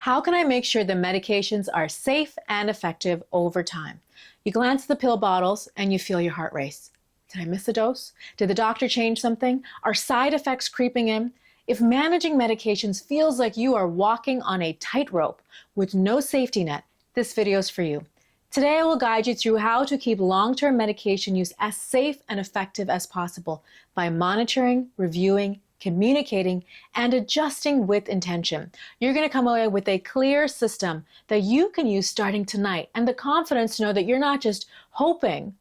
How can I make sure the medications are safe and effective over time? You glance at the pill bottles and you feel your heart race. Did I miss a dose? Did the doctor change something? Are side effects creeping in? If managing medications feels like you are walking on a tightrope with no safety net, this video is for you. Today I will guide you through how to keep long-term medication use as safe and effective as possible by monitoring, reviewing, communicating, and adjusting with intention. You're going to come away with a clear system that you can use starting tonight and the confidence to know that you're not just hoping,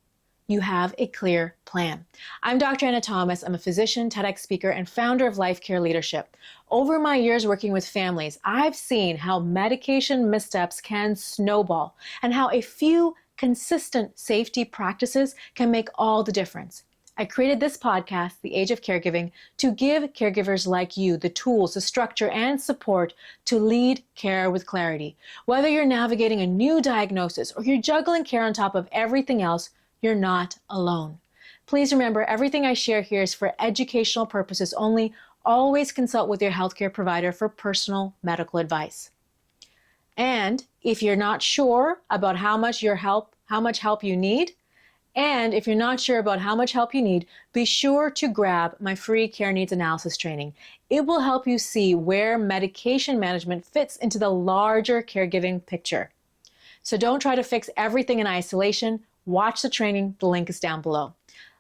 you have a clear plan. I'm Dr. Anna Thomas. I'm a physician, TEDx speaker, and founder of LifeCare LeadHership. Over my years working with families, I've seen how medication missteps can snowball and how a few consistent safety practices can make all the difference. I created this podcast, The Age of Caregiving, to give caregivers like you the tools, the structure, and support to lead care with clarity. Whether you're navigating a new diagnosis or you're juggling care on top of everything else, you're not alone. Please remember, everything I share here is for educational purposes only. Always consult with your healthcare provider for personal medical advice. And if you're not sure about how much help you need, and if you're not sure about how much help you need, be sure to grab my free care needs analysis training. It will help you see where medication management fits into the larger caregiving picture. So don't try to fix everything in isolation. Watch the training. The link is down below.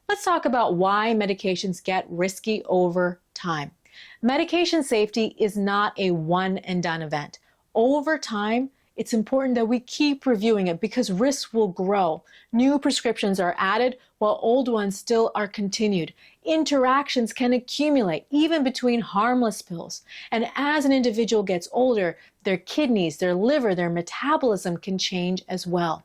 Let's talk about why medications get risky over time. Medication safety is not a one and done event. Over time, it's important that we keep reviewing it because risks will grow. New prescriptions are added while old ones still are continued. Interactions can accumulate even between harmless pills. And as an individual gets older, their kidneys, their liver, their metabolism can change as well.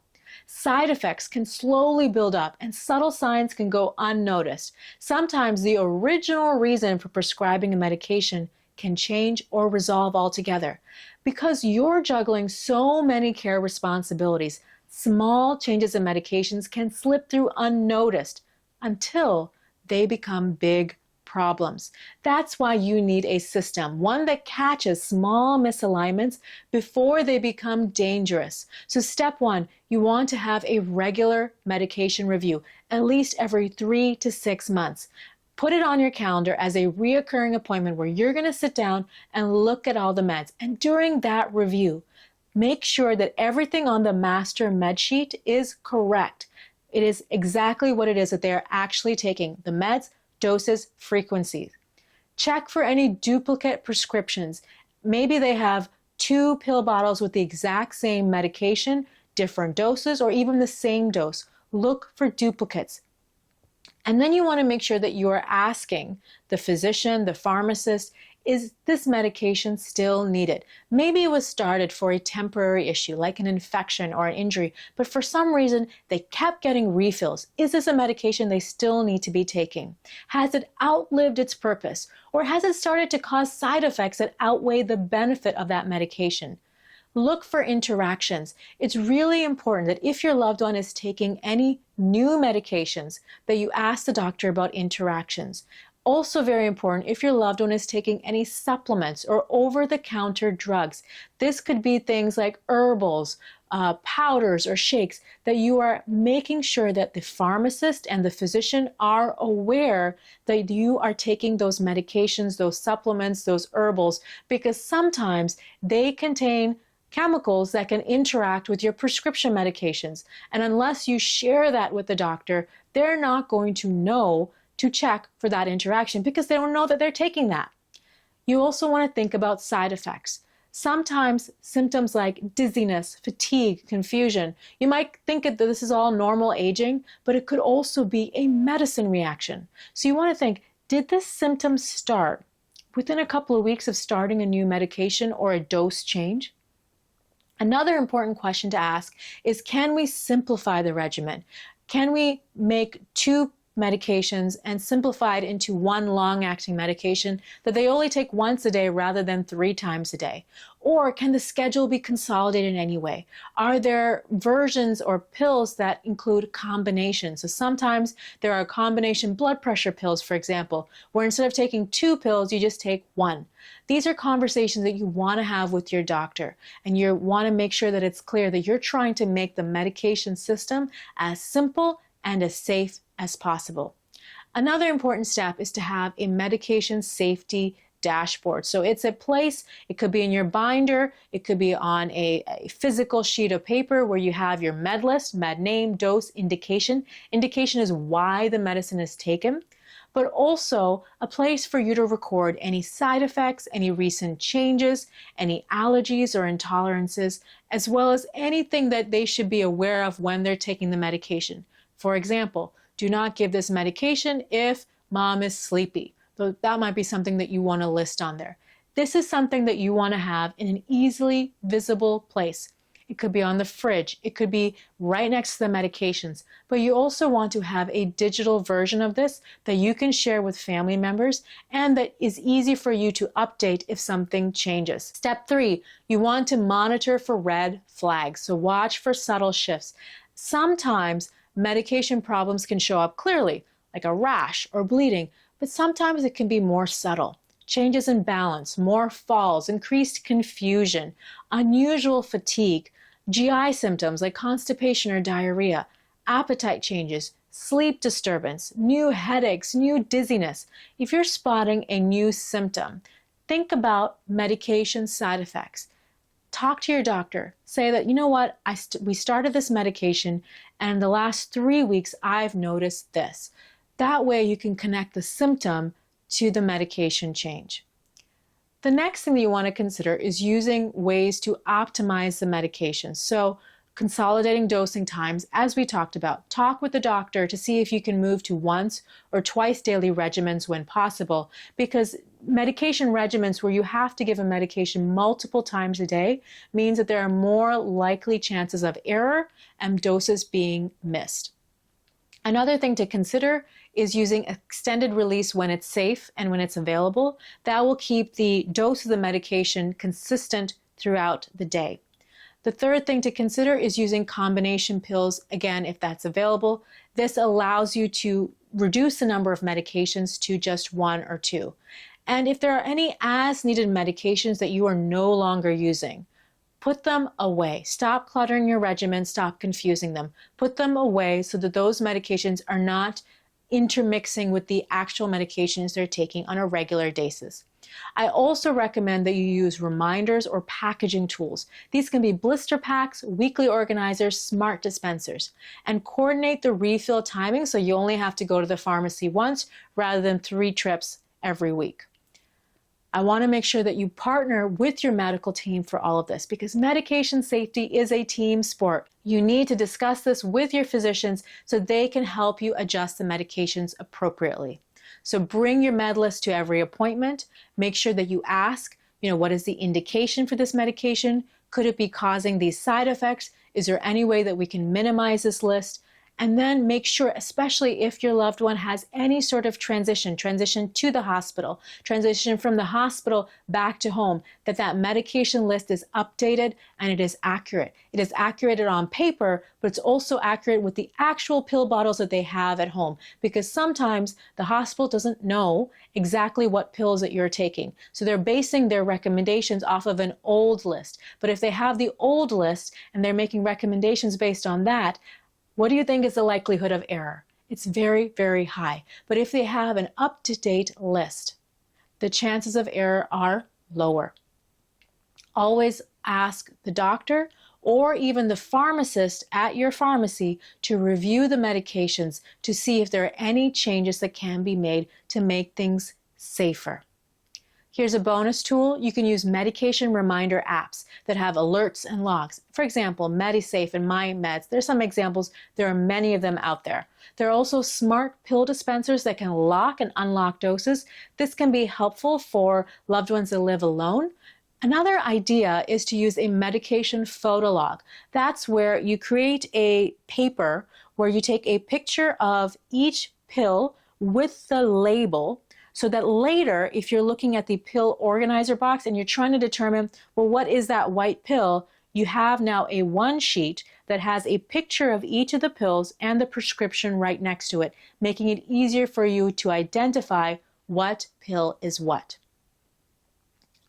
Side effects can slowly build up and subtle signs can go unnoticed. Sometimes the original reason for prescribing a medication can change or resolve altogether. Because you're juggling so many care responsibilities, small changes in medications can slip through unnoticed until they become big problems. That's why you need a system, one that catches small misalignments before they become dangerous. So step one, you want to have a regular medication review, at least every 3 to 6 months. Put it on your calendar as a reoccurring appointment where you're going to sit down and look at all the meds. And during that review, make sure that everything on the master med sheet is correct. It is exactly what it is that they're actually taking, the meds, doses, frequencies. Check for any duplicate prescriptions. Maybe they have 2 pill bottles with the exact same medication, different doses, or even the same dose. Look for duplicates. And then you want to make sure that you are asking the physician, the pharmacist, is this medication still needed? Maybe it was started for a temporary issue like an infection or an injury, but for some reason they kept getting refills. Is this a medication they still need to be taking? Has it outlived its purpose? Or has it started to cause side effects that outweigh the benefit of that medication? Look for interactions. It's really important that if your loved one is taking any new medications, that you ask the doctor about interactions. Also very important, if your loved one is taking any supplements or over-the-counter drugs. This could be things like herbals, powders, or shakes, that you are making sure that the pharmacist and the physician are aware that you are taking those medications, those supplements, those herbals, because sometimes they contain chemicals that can interact with your prescription medications. And unless you share that with the doctor, they're not going to know to check for that interaction because they don't know that they're taking that. You also want to think about side effects. Sometimes symptoms like dizziness, fatigue, confusion. You might think that this is all normal aging, but it could also be a medicine reaction. So you want to think, did this symptom start within a couple of weeks of starting a new medication or a dose change? Another important question to ask is, can we simplify the regimen? Can we make 2 medications and simplified into one long-acting medication that they only take once a day rather than 3 times a day? Or can the schedule be consolidated in any way? Are there versions or pills that include combinations? So sometimes there are combination blood pressure pills, for example, where instead of taking 2 pills, you just take 1. These are conversations that you want to have with your doctor, and you want to make sure that it's clear that you're trying to make the medication system as simple and as safe as possible. Another important step is to have a medication safety dashboard. So it's a place, it could be in your binder, it could be on a physical sheet of paper where you have your med list, med name, dose, indication. Indication is why the medicine is taken, but also a place for you to record any side effects, any recent changes, any allergies or intolerances, as well as anything that they should be aware of when they're taking the medication. For example, do not give this medication if mom is sleepy. So that might be something that you want to list on there. This is something that you want to have in an easily visible place. It could be on the fridge. It could be right next to the medications. But you also want to have a digital version of this that you can share with family members and that is easy for you to update if something changes. Step 3, you want to monitor for red flags. So watch for subtle shifts. Sometimes medication problems can show up clearly, like a rash or bleeding, but sometimes it can be more subtle. Changes in balance, more falls, increased confusion, unusual fatigue, GI symptoms like constipation or diarrhea, appetite changes, sleep disturbance, new headaches, new dizziness. If you're spotting a new symptom, think about medication side effects. Talk to your doctor. Say that, you know what, we started this medication and in the last 3 weeks I've noticed this. That way you can connect the symptom to the medication change. The next thing that you want to consider is using ways to optimize the medication. So consolidating dosing times, as we talked about. Talk with the doctor to see if you can move to once or twice daily regimens when possible, because medication regimens where you have to give a medication multiple times a day means that there are more likely chances of error and doses being missed. Another thing to consider is using extended release when it's safe and when it's available. That will keep the dose of the medication consistent throughout the day. The third thing to consider is using combination pills, again, if that's available. This allows you to reduce the number of medications to just 1 or 2. And if there are any as-needed medications that you are no longer using, put them away. Stop cluttering your regimen, stop confusing them. Put them away so that those medications are not intermixing with the actual medications they're taking on a regular basis. I also recommend that you use reminders or packaging tools. These can be blister packs, weekly organizers, smart dispensers, and coordinate the refill timing so you only have to go to the pharmacy once rather than 3 trips every week. I want to make sure that you partner with your medical team for all of this because medication safety is a team sport. You need to discuss this with your physicians so they can help you adjust the medications appropriately. So bring your med list to every appointment. Make sure that you ask, what is the indication for this medication? Could it be causing these side effects? Is there any way that we can minimize this list? And then make sure, especially if your loved one has any sort of transition to the hospital, transition from the hospital back to home, that medication list is updated and it is accurate. It is accurate on paper, but it's also accurate with the actual pill bottles that they have at home, because sometimes the hospital doesn't know exactly what pills that you're taking. So they're basing their recommendations off of an old list. But if they have the old list and they're making recommendations based on that, what do you think is the likelihood of error? It's very, very high. But if they have an up-to-date list, the chances of error are lower. Always ask the doctor or even the pharmacist at your pharmacy to review the medications to see if there are any changes that can be made to make things safer. Here's a bonus tool. You can use medication reminder apps that have alerts and logs. For example, MediSafe and MyMeds. There's some examples. There are many of them out there. There are also smart pill dispensers that can lock and unlock doses. This can be helpful for loved ones that live alone. Another idea is to use a medication photo log. That's where you create a paper where you take a picture of each pill with the label, so that later, if you're looking at the pill organizer box and you're trying to determine, well, what is that white pill? You have now a one sheet that has a picture of each of the pills and the prescription right next to it, making it easier for you to identify what pill is what.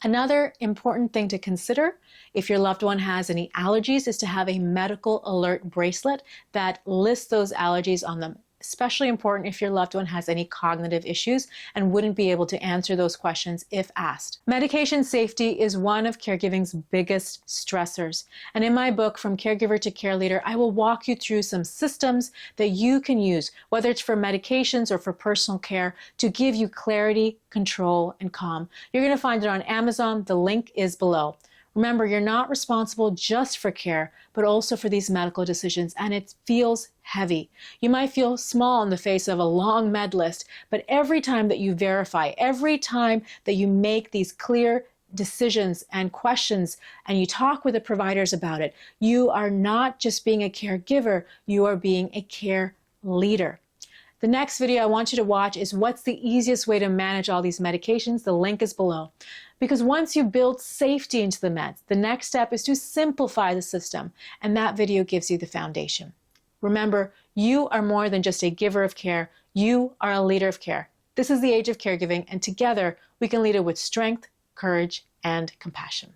Another important thing to consider if your loved one has any allergies is to have a medical alert bracelet that lists those allergies on them. Especially important if your loved one has any cognitive issues and wouldn't be able to answer those questions if asked. Medication safety is one of caregiving's biggest stressors. And in my book, From Caregiver to Care Leader, I will walk you through some systems that you can use, whether it's for medications or for personal care, to give you clarity, control, and calm. You're going to find it on Amazon. The link is below. Remember, you're not responsible just for care, but also for these medical decisions, and it feels heavy. You might feel small in the face of a long med list, but every time that you verify, every time that you make these clear decisions and questions, and you talk with the providers about it, you are not just being a caregiver, you are being a care leader. The next video I want you to watch is what's the easiest way to manage all these medications. The link is below. Because once you build safety into the meds, the next step is to simplify the system, and that video gives you the foundation. Remember, you are more than just a giver of care. You are a leader of care. This is the Age of Caregiving, and together we can lead it with strength, courage, and compassion.